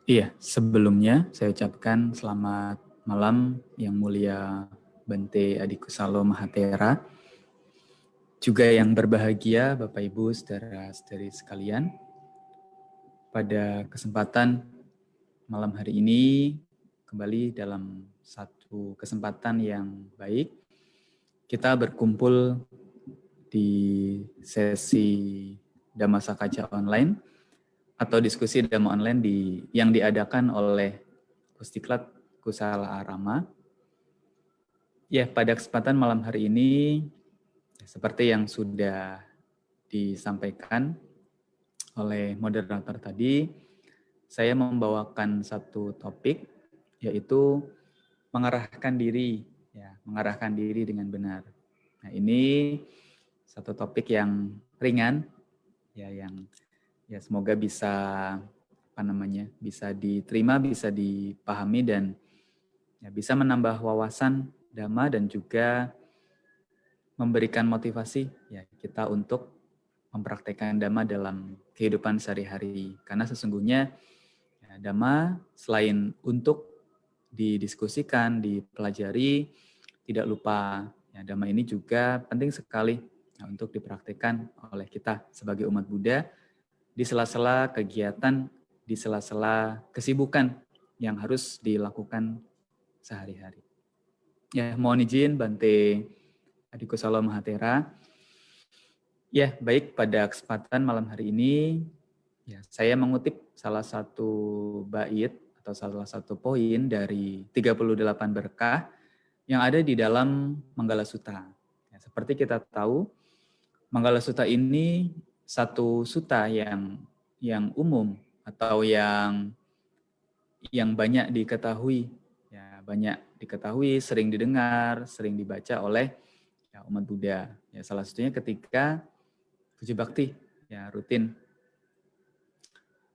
Iya, sebelumnya saya ucapkan selamat malam yang mulia Bante Adikusalo Mahatera. Juga yang berbahagia Bapak Ibu saudara-saudari sekalian. Pada kesempatan malam hari ini kembali dalam satu kesempatan yang baik. Kita berkumpul di sesi Dhamma Sakaca online atau diskusi Dhamma online yang diadakan oleh Kustiklat Kusala Arama. Ya, pada kesempatan malam hari ini, seperti yang sudah disampaikan oleh moderator tadi, saya membawakan satu topik, yaitu mengarahkan diri, mengarahkan diri dengan benar. Nah, ini satu topik yang ringan, yang semoga bisa bisa diterima, bisa dipahami dan bisa menambah wawasan Dhamma dan juga memberikan motivasi kita untuk mempraktekkan Dhamma dalam kehidupan sehari-hari. Karena sesungguhnya Dhamma selain untuk didiskusikan, dipelajari, tidak lupa Dhamma ini juga penting sekali untuk dipraktekkan oleh kita sebagai umat Buddha di sela-sela kegiatan, di sela-sela kesibukan yang harus dilakukan sehari-hari. Ya, mohon izin Bante Adikusalo Mahatera. Ya, baik, pada kesempatan malam hari ini saya mengutip salah satu bait atau salah satu poin dari 38 berkah yang ada di dalam Manggala Sutta. Seperti kita tahu, Manggala Sutta ini satu sutta yang umum atau yang banyak diketahui, banyak diketahui, sering didengar, sering dibaca oleh umat Buddha. Salah satunya ketika puji bakti rutin.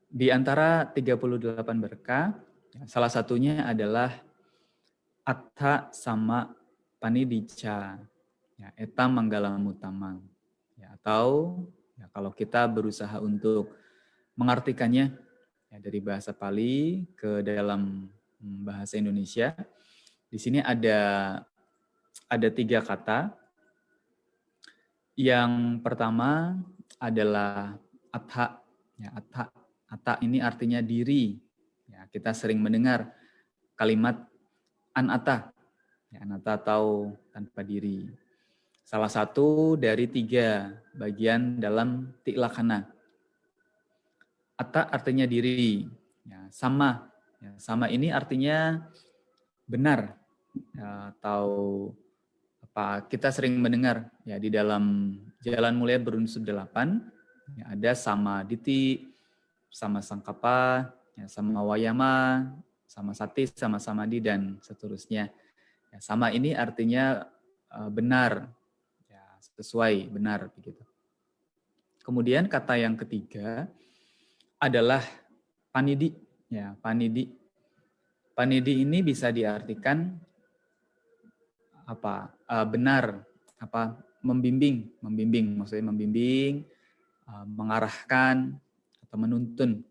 Di antara 38 berkah, salah satunya adalah Attha sama Panidicca, Eta Manggala Mutamang. Atau kalau kita berusaha untuk mengartikannya dari bahasa Pali ke dalam bahasa Indonesia, di sini ada 3 kata. Yang pertama adalah Attha. Attha. Attha ini artinya diri. Kita sering mendengar kalimat anatta. Anatta atau tanpa diri. Salah satu dari 3 bagian dalam Tilakkana. Attha artinya diri. Sama. Sama ini artinya benar. Atau kita sering mendengar di dalam Jalan Mulia Berunsur 8 ada sama diti, sama sangkapa, sama wayama, sama sati, sama samadhi dan seterusnya. Sama ini artinya benar, sesuai, benar begitu. Kemudian kata yang ketiga adalah panidi. Panidi. Panidi ini bisa diartikan benar, membimbing, maksudnya membimbing, mengarahkan atau menuntun.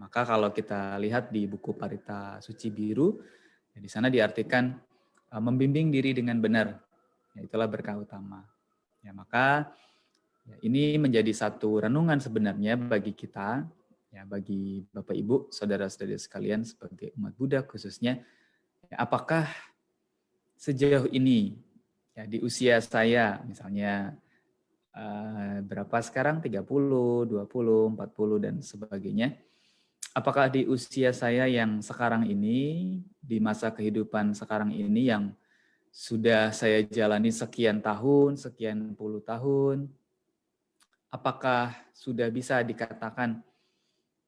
Maka kalau kita lihat di buku Parita Suci Biru, di sana diartikan membimbing diri dengan benar. Itulah berkah utama. Maka ini menjadi satu renungan sebenarnya bagi kita, bagi Bapak Ibu, saudara-saudari sekalian sebagai umat Buddha khususnya, apakah sejauh ini di usia saya misalnya berapa sekarang 30, 20, 40 dan sebagainya. Apakah di usia saya yang sekarang ini, di masa kehidupan sekarang ini yang sudah saya jalani sekian tahun, sekian puluh tahun, apakah sudah bisa dikatakan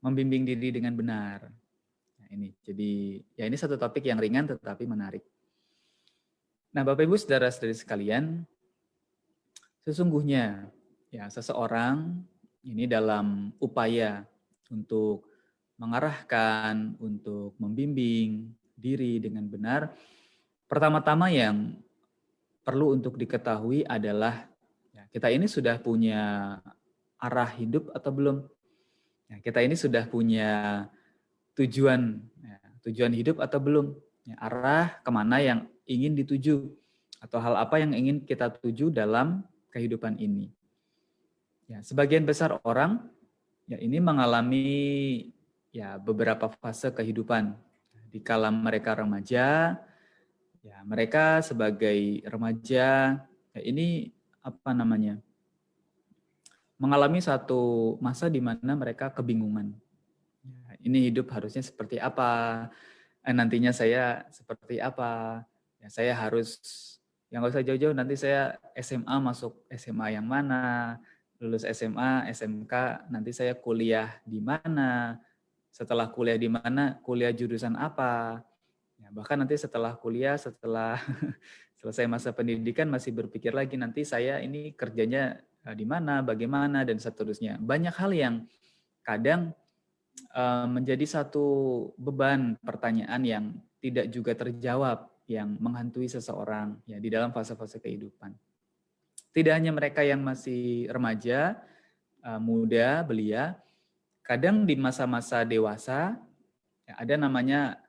membimbing diri dengan benar? Nah, ini ini satu topik yang ringan tetapi menarik. Nah, Bapak Ibu saudara-saudari sekalian, sesungguhnya seseorang ini dalam upaya untuk mengarahkan, untuk membimbing diri dengan benar, pertama-tama yang perlu untuk diketahui adalah kita ini sudah punya arah hidup atau belum? Kita ini sudah punya tujuan, ya, tujuan hidup atau belum, ya, arah kemana yang ingin dituju, atau hal apa yang ingin kita tuju dalam kehidupan ini. Ya, sebagian besar orang ya ini mengalami ya beberapa fase kehidupan. Di kala mereka remaja, ya mereka sebagai remaja ya ini apa namanya? Mengalami satu masa di mana mereka kebingungan. Ya, ini hidup harusnya seperti apa? Nantinya saya seperti apa? Ya, saya harus yang nggak usah jauh-jauh, nanti saya SMA masuk SMA yang mana, lulus SMA, SMK, nanti saya kuliah di mana, setelah kuliah di mana, kuliah jurusan apa. Ya, bahkan nanti setelah kuliah, setelah selesai masa pendidikan masih berpikir lagi nanti saya ini kerjanya di mana, bagaimana, dan seterusnya. Banyak hal yang kadang menjadi satu beban pertanyaan yang tidak juga terjawab yang menghantui seseorang ya di dalam fase-fase kehidupan. Tidak hanya mereka yang masih remaja, muda, belia, kadang di masa-masa dewasa ya ada namanya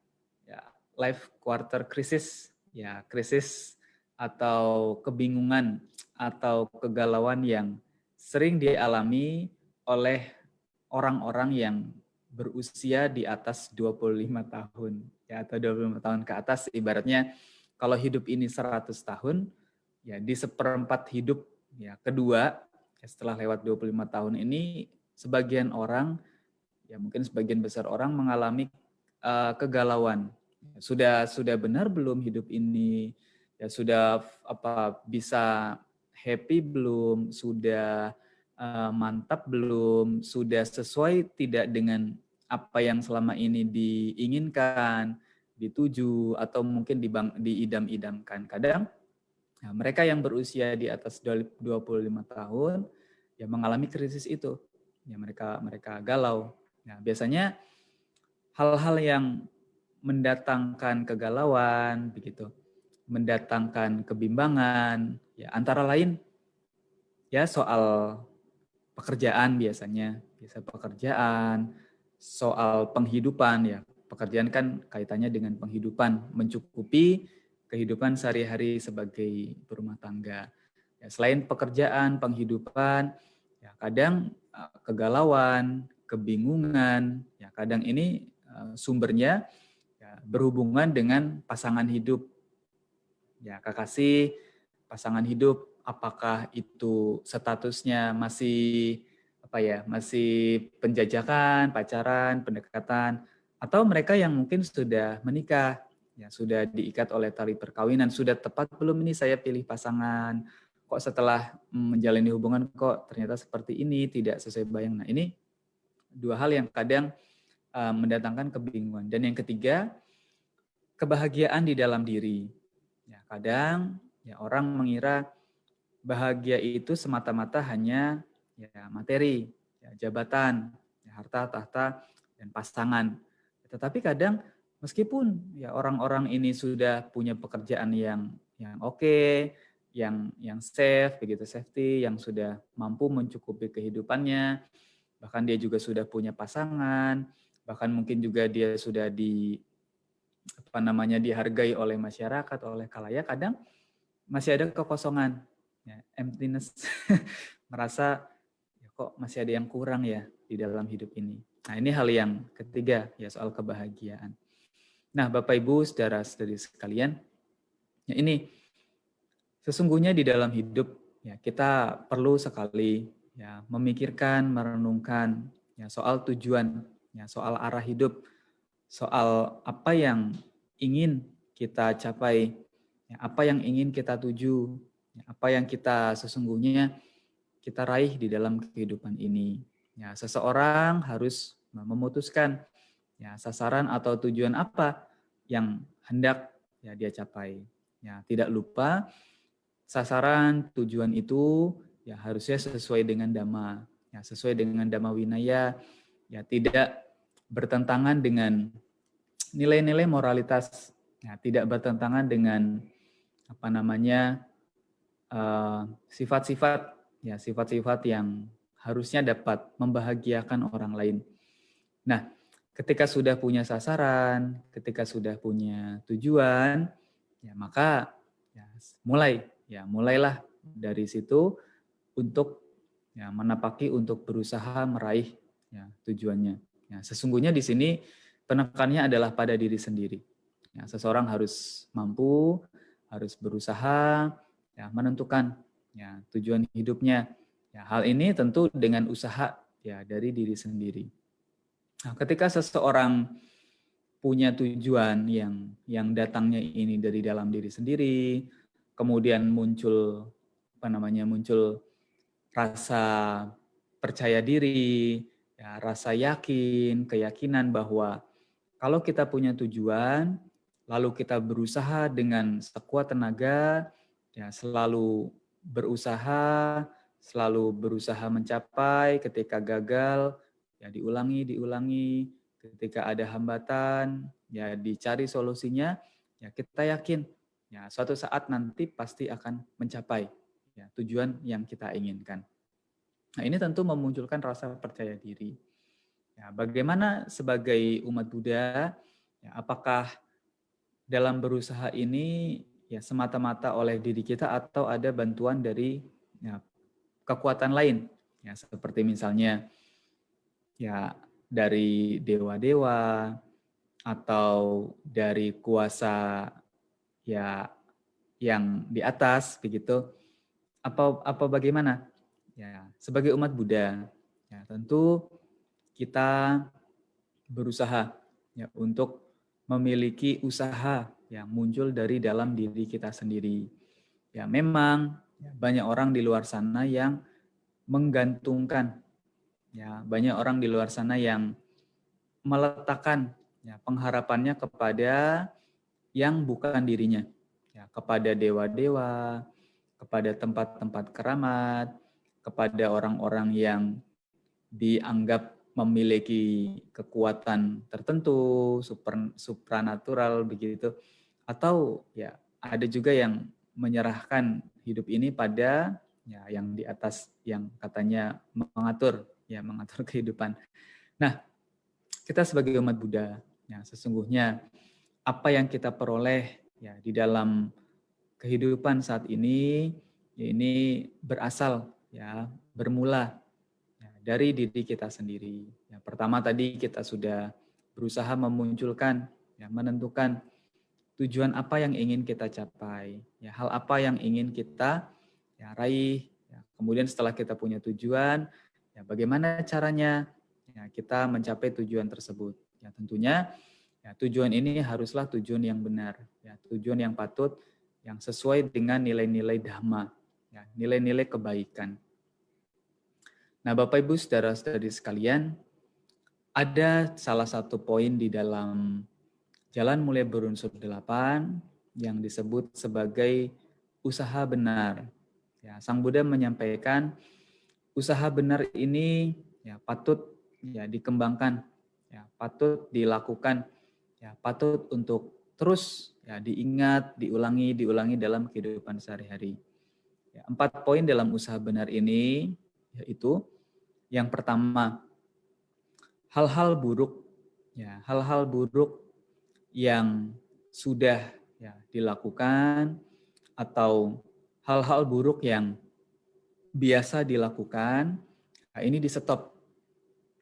ya, life quarter crisis, ya krisis atau kebingungan atau kegalauan yang sering dialami oleh orang-orang yang berusia di atas 25 tahun ya atau 25 tahun ke atas. Ibaratnya kalau hidup ini 100 tahun ya di seperempat hidup ya kedua ya, setelah lewat 25 tahun ini sebagian orang ya mungkin sebagian besar orang mengalami kegalauan. Sudah benar belum hidup ini? Ya sudah apa bisa happy belum? Sudah mantap belum? Sudah sesuai tidak dengan apa yang selama ini diinginkan, dituju, atau mungkin diidam-idamkan. Kadang ya, mereka yang berusia di atas 25 tahun ya mengalami krisis itu. Ya mereka galau. Nah, biasanya hal-hal yang mendatangkan kegalauan begitu, mendatangkan kebimbangan ya antara lain ya soal pekerjaan biasa pekerjaan, soal penghidupan ya. Pekerjaan kan kaitannya dengan penghidupan, mencukupi kehidupan sehari-hari sebagai berumah tangga. Ya, selain pekerjaan, penghidupan, ya kadang kegalauan, kebingungan, ya kadang ini sumbernya ya, berhubungan dengan pasangan hidup. Ya, kekasih, pasangan hidup, apakah itu statusnya masih apa ya, masih penjajakan, pacaran, pendekatan, atau mereka yang mungkin sudah menikah, ya sudah diikat oleh tali perkawinan, sudah tepat belum ini saya pilih pasangan, kok setelah menjalani hubungan kok ternyata seperti ini, tidak sesuai bayang. Nah, ini dua hal yang kadang mendatangkan kebingungan. Dan yang ketiga, kebahagiaan di dalam diri. Ya, kadang ya orang mengira bahagia itu semata-mata hanya ya materi, ya, jabatan, ya, harta, tahta, dan pasangan. Tetapi kadang meskipun ya orang-orang ini sudah punya pekerjaan yang oke, yang safe begitu, safety, yang sudah mampu mencukupi kehidupannya, bahkan dia juga sudah punya pasangan, bahkan mungkin juga dia sudah dihargai oleh masyarakat, oleh khalayak, kadang masih ada kekosongan, ya, emptiness, merasa ya kok masih ada yang kurang ya di dalam hidup ini. Nah, ini hal yang ketiga ya soal kebahagiaan. Nah, Bapak Ibu, saudara-saudari sekalian, ya ini sesungguhnya di dalam hidup ya kita perlu sekali ya memikirkan, merenungkan ya soal tujuan, ya soal arah hidup, soal apa yang ingin kita capai, ya, apa yang ingin kita tuju, ya, apa yang kita sesungguhnya kita raih di dalam kehidupan ini. Ya, seseorang harus memutuskan ya sasaran atau tujuan apa yang hendak ya dia capai. Ya, tidak lupa sasaran tujuan itu ya harusnya sesuai dengan dhamma, ya sesuai dengan dhamma winaya, ya tidak bertentangan dengan nilai-nilai moralitas, ya tidak bertentangan dengan apa namanya sifat-sifat ya sifat-sifat yang harusnya dapat membahagiakan orang lain. Nah, ketika sudah punya sasaran, ketika sudah punya tujuan, ya maka ya mulailah dari situ untuk ya menapaki untuk berusaha meraih ya tujuannya. Ya, sesungguhnya di sini penekannya adalah pada diri sendiri. Ya, seseorang harus mampu, harus berusaha ya menentukan ya tujuan hidupnya. Ya, hal ini tentu dengan usaha ya dari diri sendiri. Nah, ketika seseorang punya tujuan yang datangnya ini dari dalam diri sendiri, kemudian muncul muncul rasa percaya diri, ya, rasa yakin, keyakinan bahwa kalau kita punya tujuan, lalu kita berusaha dengan sekuat tenaga, ya selalu berusaha mencapai, ketika gagal, ya diulangi, ketika ada hambatan, ya dicari solusinya, ya kita yakin, ya suatu saat nanti pasti akan mencapai ya tujuan yang kita inginkan. Nah, ini tentu memunculkan rasa percaya diri. Ya, bagaimana sebagai umat Buddha, ya, apakah dalam berusaha ini ya semata-mata oleh diri kita atau ada bantuan dari ya, kekuatan lain, ya seperti misalnya ya dari dewa-dewa atau dari kuasa ya yang di atas begitu, apa bagaimana? Ya, sebagai umat Buddha, ya tentu kita berusaha ya untuk memiliki usaha yang muncul dari dalam diri kita sendiri. Ya memang ya, banyak orang di luar sana yang menggantungkan, ya banyak orang di luar sana yang meletakkan ya pengharapannya kepada yang bukan dirinya, ya kepada dewa-dewa, kepada tempat-tempat keramat, kepada orang-orang yang dianggap memiliki kekuatan tertentu, supranatural begitu, atau ya ada juga yang menyerahkan hidup ini pada ya yang di atas yang katanya mengatur kehidupan. Nah, kita sebagai umat Buddha, ya sesungguhnya apa yang kita peroleh ya di dalam kehidupan saat ini, ya ini berasal ya bermula ya, dari diri kita sendiri. Ya, pertama tadi kita sudah berusaha memunculkan, ya, menentukan tujuan apa yang ingin kita capai, ya, hal apa yang ingin kita ya, raih. Ya, kemudian setelah kita punya tujuan, ya, bagaimana caranya ya, kita mencapai tujuan tersebut. Ya, tentunya ya, tujuan ini haruslah tujuan yang benar, ya, tujuan yang patut, yang sesuai dengan nilai-nilai dhamma, ya, nilai-nilai kebaikan. Nah, Bapak Ibu saudara-saudari sekalian, ada salah satu poin di dalam Jalan Mulia Berunsur 8 yang disebut sebagai usaha benar. Ya, Sang Buddha menyampaikan usaha benar ini ya patut ya dikembangkan, ya patut dilakukan, ya patut untuk terus ya diingat, diulangi dalam kehidupan sehari-hari. Ya, 4 poin dalam usaha benar ini yaitu yang pertama, hal-hal buruk yang sudah ya dilakukan atau hal-hal buruk yang biasa dilakukan, nah ini di stop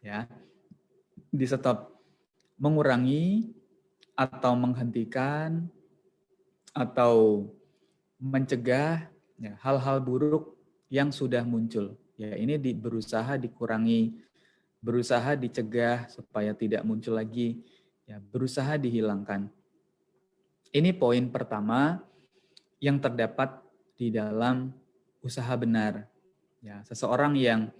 ya. Di stop, mengurangi atau menghentikan atau mencegah ya, hal-hal buruk yang sudah muncul. Ya, ini berusaha dikurangi, berusaha dicegah supaya tidak muncul lagi, ya, berusaha dihilangkan. Ini poin pertama yang terdapat di dalam usaha benar. Ya, seseorang yang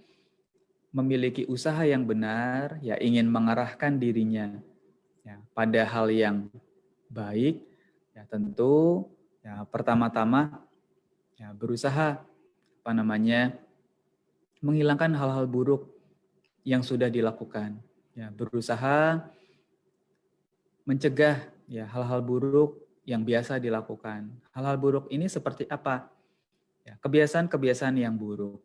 memiliki usaha yang benar, ya ingin mengarahkan dirinya ya, pada hal yang baik, ya tentu ya pertama-tama ya berusaha menghilangkan hal-hal buruk yang sudah dilakukan. Ya, berusaha mencegah ya hal-hal buruk yang biasa dilakukan. Hal-hal buruk ini seperti apa? Ya, kebiasaan-kebiasaan yang buruk.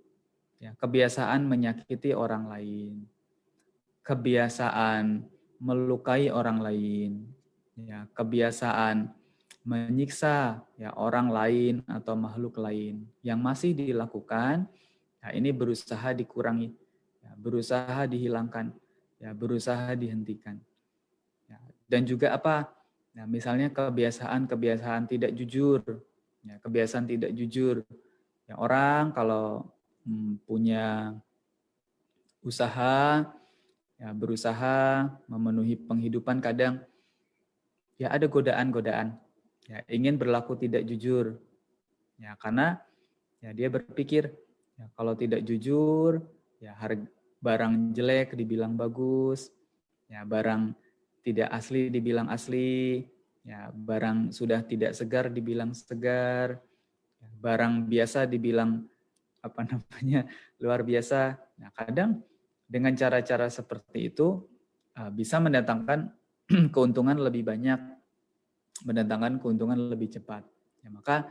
Ya, kebiasaan menyakiti orang lain. Kebiasaan melukai orang lain, ya, kebiasaan menyiksa ya orang lain atau makhluk lain yang masih dilakukan, ya, ini berusaha dikurangi, ya, berusaha dihilangkan, ya, berusaha dihentikan. Ya, dan juga apa? Nah, misalnya kebiasaan tidak jujur, ya, kebiasaan tidak jujur. Ya, orang kalau punya usaha, ya, berusaha memenuhi penghidupan, kadang ya ada godaan-godaan, ya, ingin berlaku tidak jujur, ya, karena ya dia berpikir ya, kalau tidak jujur, ya barang jelek dibilang bagus, ya barang tidak asli dibilang asli, ya barang sudah tidak segar dibilang segar, ya, barang biasa dibilang apa namanya luar biasa. Nah, kadang dengan cara-cara seperti itu bisa mendatangkan keuntungan lebih banyak, mendatangkan keuntungan lebih cepat. Ya, maka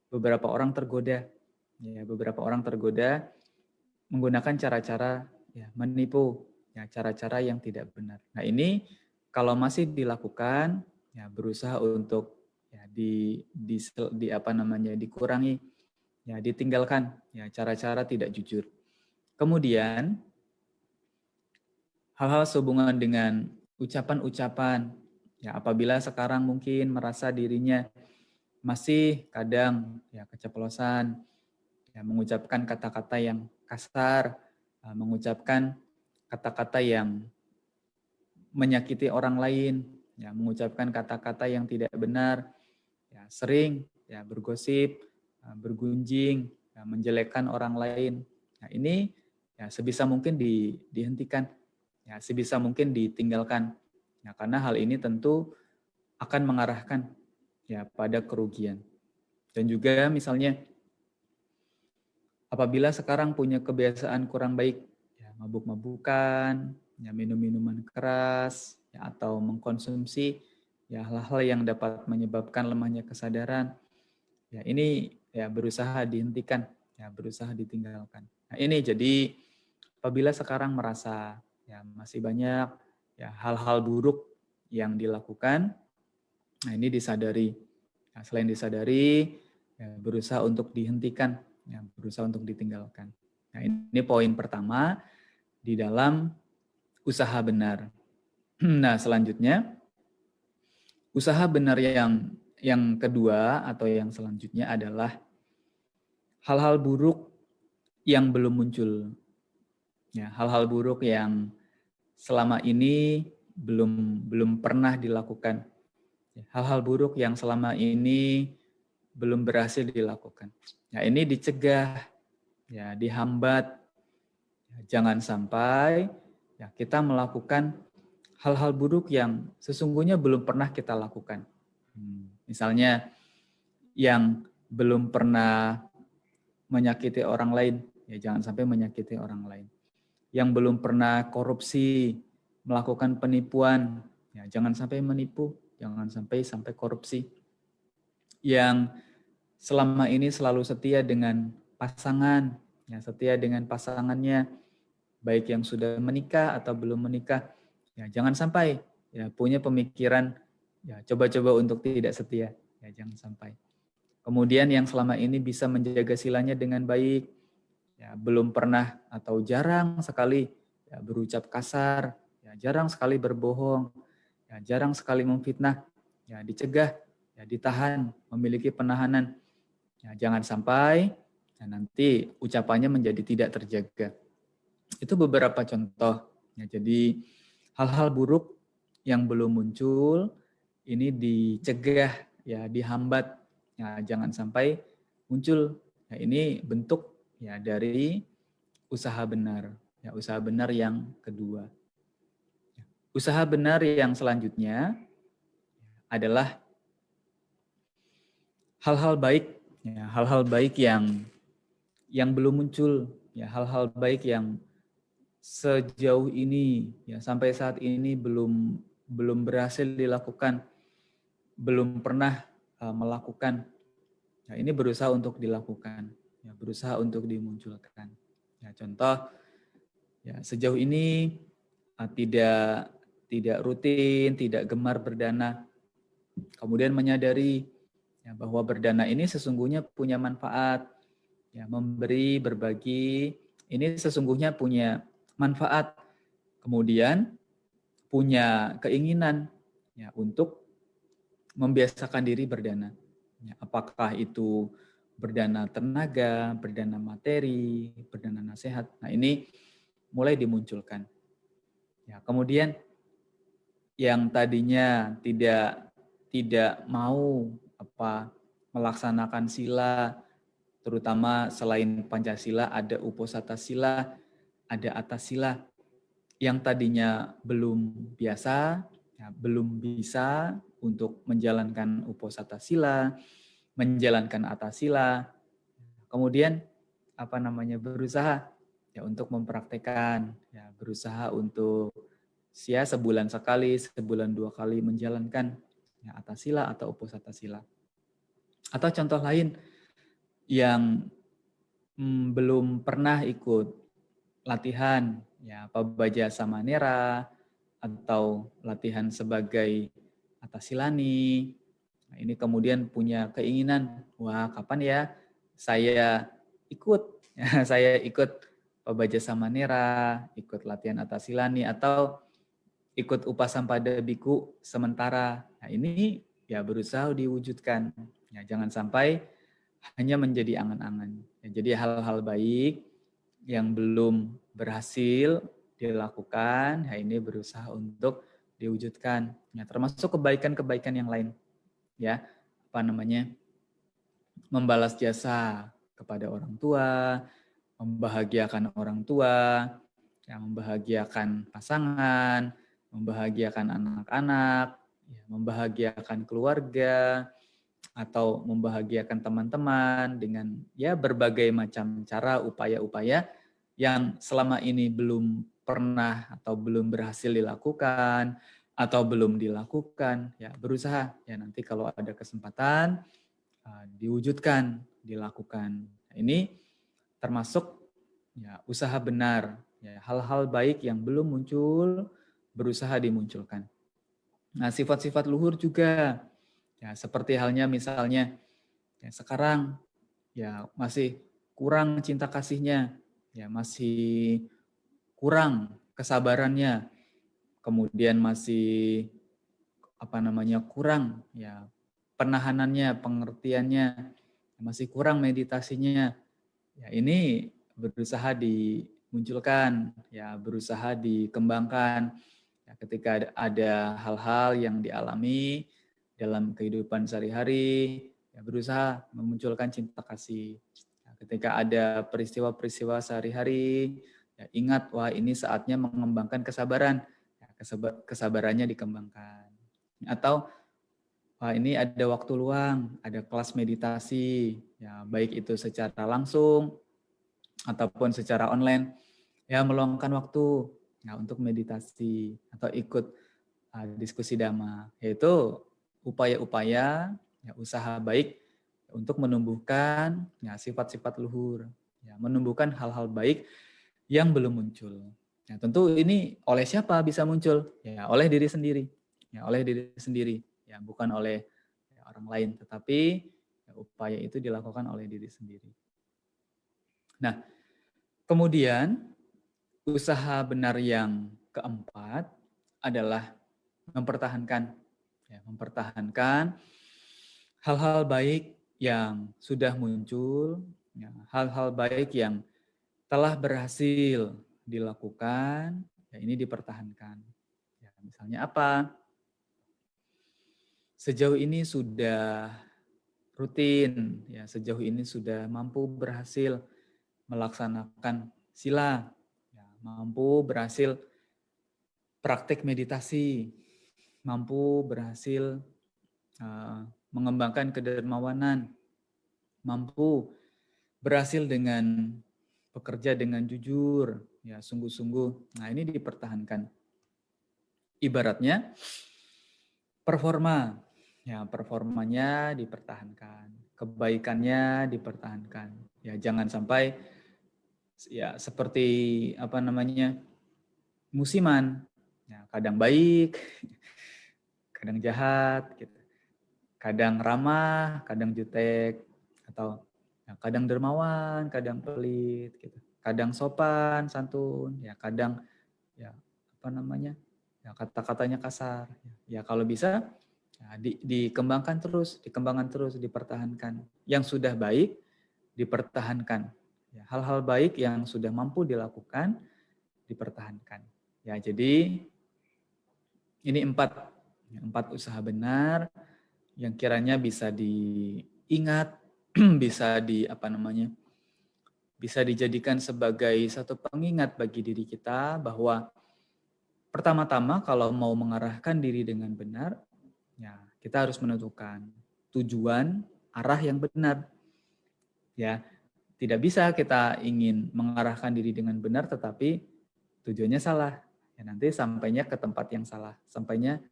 beberapa orang tergoda, ya beberapa orang tergoda menggunakan cara-cara ya menipu, ya cara-cara yang tidak benar. Nah, ini kalau masih dilakukan, ya berusaha untuk ya di apa namanya dikurangi, ya ditinggalkan ya cara-cara tidak jujur. Kemudian hal-hal sehubungan dengan ucapan-ucapan, ya apabila sekarang mungkin merasa dirinya masih kadang ya keceplosan, ya mengucapkan kata-kata yang kasar, mengucapkan kata-kata yang menyakiti orang lain, ya mengucapkan kata-kata yang tidak benar, ya sering ya bergosip, bergunjing, ya, menjelekkan orang lain. Nah, ini ya sebisa mungkin dihentikan, ya sebisa mungkin ditinggalkan. Ya, karena hal ini tentu akan mengarahkan ya pada kerugian. Dan juga misalnya apabila sekarang punya kebiasaan kurang baik, ya mabuk-mabukan, ya minum-minuman keras, ya atau mengkonsumsi ya hal-hal yang dapat menyebabkan lemahnya kesadaran, ya ini ya berusaha dihentikan, ya berusaha ditinggalkan. Nah, ini jadi apabila sekarang merasa ya masih banyak ya hal-hal buruk yang dilakukan, nah ini disadari. Nah, selain disadari, ya berusaha untuk dihentikan, ya berusaha untuk ditinggalkan. Nah, ini poin pertama di dalam usaha benar. Nah, selanjutnya usaha benar yang kedua atau yang selanjutnya adalah hal-hal buruk yang belum muncul. Ya, hal-hal buruk yang selama ini belum pernah dilakukan. Hal-hal buruk yang selama ini belum berhasil dilakukan. Ya, ini dicegah, ya dihambat. Ya, jangan sampai ya kita melakukan hal-hal buruk yang sesungguhnya belum pernah kita lakukan. Misalnya yang belum pernah menyakiti orang lain, ya jangan sampai menyakiti orang lain. Yang belum pernah korupsi, melakukan penipuan, ya jangan sampai menipu, jangan sampai korupsi. Yang selama ini selalu setia dengan pasangan, ya setia dengan pasangannya, baik yang sudah menikah atau belum menikah, ya jangan sampai ya punya pemikiran ya coba-coba untuk tidak setia, ya jangan sampai. Kemudian yang selama ini bisa menjaga silanya dengan baik, ya belum pernah atau jarang sekali ya berucap kasar, ya jarang sekali berbohong, ya jarang sekali memfitnah, ya dicegah, ya ditahan, memiliki penahanan. Ya, jangan sampai ya nanti ucapannya menjadi tidak terjaga. Itu beberapa contoh. Ya, jadi hal-hal buruk yang belum muncul ini dicegah, ya dihambat, ya jangan sampai muncul. Ya, ini bentuk ya dari usaha benar. Ya, usaha benar yang kedua. Usaha benar yang selanjutnya adalah hal-hal baik, ya, hal-hal baik yang belum muncul, ya hal-hal baik yang sejauh ini ya sampai saat ini belum berhasil dilakukan, belum pernah melakukan. Ya, ini berusaha untuk dilakukan, ya berusaha untuk dimunculkan. Ya, contoh ya sejauh ini tidak tidak rutin, tidak gemar berdana. Kemudian menyadari ya, bahwa berdana ini sesungguhnya punya manfaat. Ya, memberi, berbagi, ini sesungguhnya punya manfaat. Kemudian punya keinginan ya, untuk membiasakan diri berdana. Ya, apakah itu berdana tenaga, berdana materi, berdana nasihat. Nah, ini mulai dimunculkan. Ya, kemudian yang tadinya tidak mau melaksanakan sila, terutama selain Pancasila ada Uposatha Sila, ada Atas Sila, yang tadinya belum biasa, ya, belum bisa untuk menjalankan Uposatha Sila, menjalankan Atas Sila, kemudian berusaha ya untuk mempraktekkan, ya berusaha untuk sebulan sekali, sebulan 2 kali menjalankan ya, Atas Sila atau Uposatha Sila. Atau contoh lain yang belum pernah ikut latihan ya Pabaja Samanera atau latihan sebagai Atas Silani. Nah, ini kemudian punya keinginan, wah kapan ya saya ikut ya, saya ikut Pabaja Samanera, ikut latihan Atas Silani atau ikut Upasampada Biku sementara. Nah, ini ya berusaha diwujudkan. Ya, jangan sampai hanya menjadi angan-angan. Ya, jadi hal-hal baik yang belum berhasil dilakukan, ya ini berusaha untuk diwujudkan. Ya, termasuk kebaikan-kebaikan yang lain. Ya, membalas jasa kepada orang tua, membahagiakan orang tua, yang membahagiakan pasangan, membahagiakan anak-anak, ya, membahagiakan keluarga, atau membahagiakan teman-teman dengan ya berbagai macam cara, upaya-upaya yang selama ini belum pernah atau belum berhasil dilakukan atau belum dilakukan, ya berusaha ya nanti kalau ada kesempatan diwujudkan, dilakukan. Nah, ini termasuk ya usaha benar, ya hal-hal baik yang belum muncul berusaha dimunculkan. Nah, sifat-sifat luhur juga ya seperti halnya misalnya ya sekarang ya masih kurang cinta kasihnya, ya masih kurang kesabarannya, kemudian masih kurang ya penahanannya, pengertiannya, masih kurang meditasinya. Ya ini berusaha dimunculkan, ya berusaha dikembangkan. Ya, ketika ada hal-hal yang dialami dalam kehidupan sehari-hari, ya berusaha memunculkan cinta kasih. Ya, ketika ada peristiwa-peristiwa sehari-hari, ya ingat, wah ini saatnya mengembangkan kesabaran. Ya, kesabarannya dikembangkan. Atau wah, ini ada waktu luang, ada kelas meditasi, ya baik itu secara langsung ataupun secara online, ya meluangkan waktu ya untuk meditasi atau ikut diskusi dhamma, yaitu upaya-upaya ya usaha baik untuk menumbuhkan ya sifat-sifat luhur, ya menumbuhkan hal-hal baik yang belum muncul. Ya, tentu ini oleh siapa bisa muncul? Ya oleh diri sendiri, ya oleh diri sendiri. Ya, bukan oleh orang lain, tetapi ya, upaya itu dilakukan oleh diri sendiri. Nah, kemudian usaha benar yang keempat adalah mempertahankan hal-hal baik yang sudah muncul, ya, hal-hal baik yang telah berhasil dilakukan, ya ini dipertahankan. Ya, misalnya apa? Sejauh ini sudah rutin, ya sejauh ini sudah mampu berhasil melaksanakan sila, ya, mampu berhasil praktek meditasi, mampu berhasil mengembangkan kedermawanan, mampu berhasil dengan bekerja dengan jujur, ya sungguh-sungguh. Nah ini dipertahankan. Ibaratnya performa, ya performanya dipertahankan, kebaikannya dipertahankan. Ya jangan sampai ya seperti musiman, Ya, kadang baik, kadang jahat, gitu. Kadang ramah, kadang jutek, atau ya, kadang dermawan, kadang pelit, gitu. Kadang sopan, santun, ya kadang ya apa namanya, ya kata-katanya kasar. Ya kalau bisa ya, dikembangkan terus, dipertahankan. Yang sudah baik dipertahankan. Ya, hal-hal baik yang sudah mampu dilakukan dipertahankan. Ya jadi ini empat usaha benar yang kiranya bisa diingat, bisa bisa dijadikan sebagai satu pengingat bagi diri kita bahwa pertama-tama kalau mau mengarahkan diri dengan benar, ya kita harus menentukan tujuan, arah yang benar. Ya, tidak bisa kita ingin mengarahkan diri dengan benar tetapi tujuannya salah. Ya, nanti sampainya ke tempat yang salah, sampainya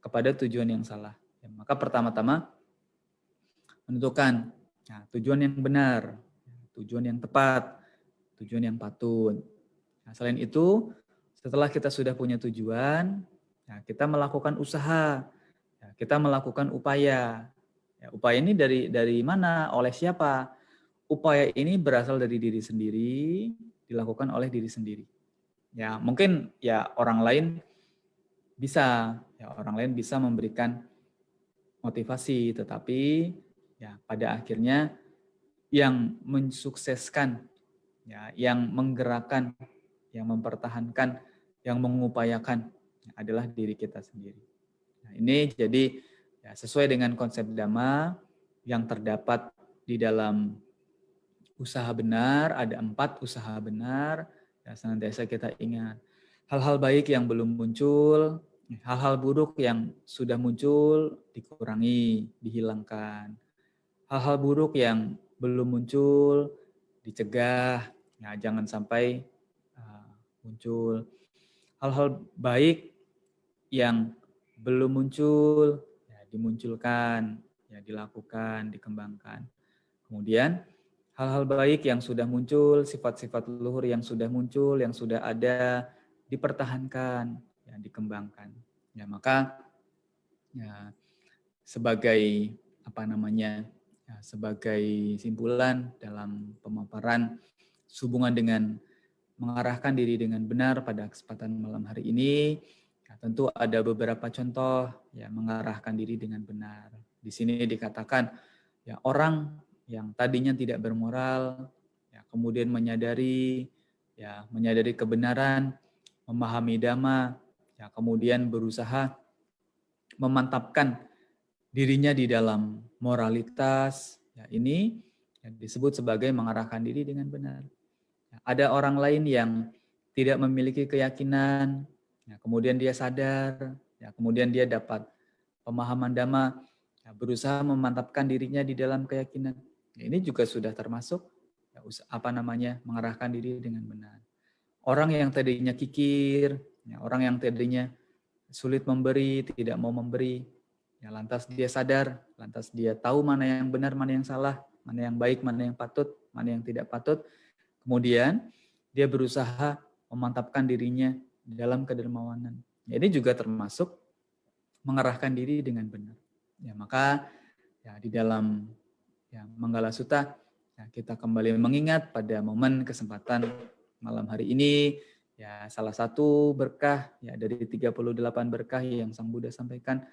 kepada tujuan yang salah. Ya, maka pertama-tama menentukan tujuan yang benar, tujuan yang tepat, tujuan yang patut. Nah, selain itu, setelah kita sudah punya tujuan, ya, kita melakukan usaha, ya, kita melakukan upaya. Ya, upaya ini dari mana? Oleh siapa? Upaya ini berasal dari diri sendiri, dilakukan oleh diri sendiri. Ya, mungkin ya orang lain bisa memberikan motivasi, tetapi ya pada akhirnya yang mensukseskan, ya, yang menggerakkan, yang mempertahankan, yang mengupayakan adalah diri kita sendiri. Nah, ini jadi ya, sesuai dengan konsep Dhamma yang terdapat di dalam usaha benar, ada 4 usaha benar, ya, senantiasa kita ingat. Hal-hal baik yang belum muncul, hal-hal buruk yang sudah muncul, dikurangi, dihilangkan. Hal-hal buruk yang belum muncul, dicegah, ya, jangan sampai muncul. Hal-hal baik yang belum muncul, ya, dimunculkan, ya, dilakukan, dikembangkan. Kemudian hal-hal baik yang sudah muncul, sifat-sifat luhur yang sudah muncul, yang sudah ada, dipertahankan, ya, dikembangkan. Ya, maka ya, sebagai sebagai simpulan dalam pemaparan hubungan dengan mengarahkan diri dengan benar pada kesempatan malam hari ini, ya, tentu ada beberapa contoh ya mengarahkan diri dengan benar. Di sini dikatakan ya orang yang tadinya tidak bermoral, ya, kemudian menyadari kebenaran, memahami dhamma, ya, kemudian berusaha memantapkan dirinya di dalam moralitas, ya, ini yang disebut sebagai mengarahkan diri dengan benar. Ya, ada orang lain yang tidak memiliki keyakinan, ya, kemudian dia sadar, ya, kemudian dia dapat pemahaman dhamma, ya, berusaha memantapkan dirinya di dalam keyakinan. Ya, ini juga sudah termasuk ya, mengarahkan diri dengan benar. Orang yang tadinya kikir, ya, orang yang tadinya sulit memberi, tidak mau memberi, ya, lantas dia sadar, lantas dia tahu mana yang benar, mana yang salah, mana yang baik, mana yang patut, mana yang tidak patut. Kemudian dia berusaha memantapkan dirinya dalam kedermawanan. Ya, ini juga termasuk mengarahkan diri dengan benar. Ya, maka ya, di dalam ya, Manggala Sutta ya, kita kembali mengingat pada momen kesempatan malam hari ini, ya, salah satu berkah ya dari 38 berkah yang Sang Buddha sampaikan,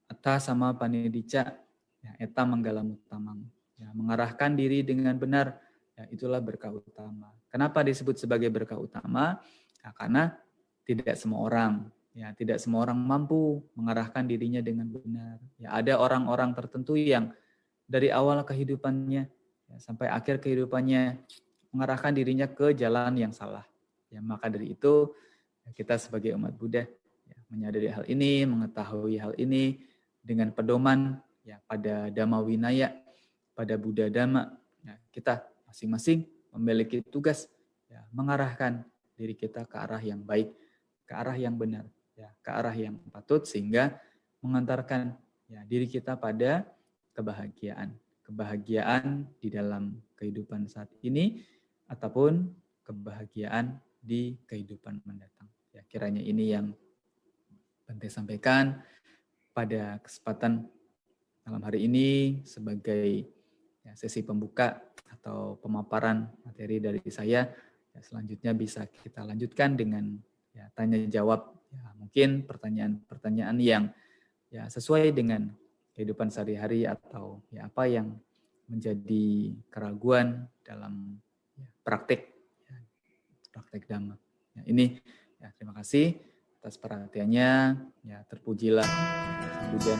Atta sama Panidicca, ya, Eta Manggalam Uttamang. Ya, mengarahkan diri dengan benar, ya, itulah berkah utama. Kenapa disebut sebagai berkah utama? Ya, karena tidak semua orang mampu mengarahkan dirinya dengan benar. Ya, ada orang-orang tertentu yang dari awal kehidupannya ya, sampai akhir kehidupannya mengarahkan dirinya ke jalan yang salah. Ya, maka dari itu kita sebagai umat Buddha ya, menyadari hal ini, mengetahui hal ini dengan pedoman ya pada Dhamma Winaya, pada Buddha Dhamma. Ya, kita masing-masing memiliki tugas ya, mengarahkan diri kita ke arah yang baik, ke arah yang benar, ya, ke arah yang patut sehingga mengantarkan ya, diri kita pada kebahagiaan di dalam kehidupan saat ini ataupun kebahagiaan di kehidupan mendatang. Ya, kiranya ini yang Bante sampaikan pada kesempatan malam hari ini sebagai sesi pembuka atau pemaparan materi dari saya. Selanjutnya bisa kita lanjutkan dengan tanya jawab. Mungkin pertanyaan-pertanyaan yang sesuai dengan kehidupan sehari-hari atau apa yang menjadi keraguan dalam praktik Dhamma. Ini terima kasih atas perhatiannya. Terpujilah Sang Buddha.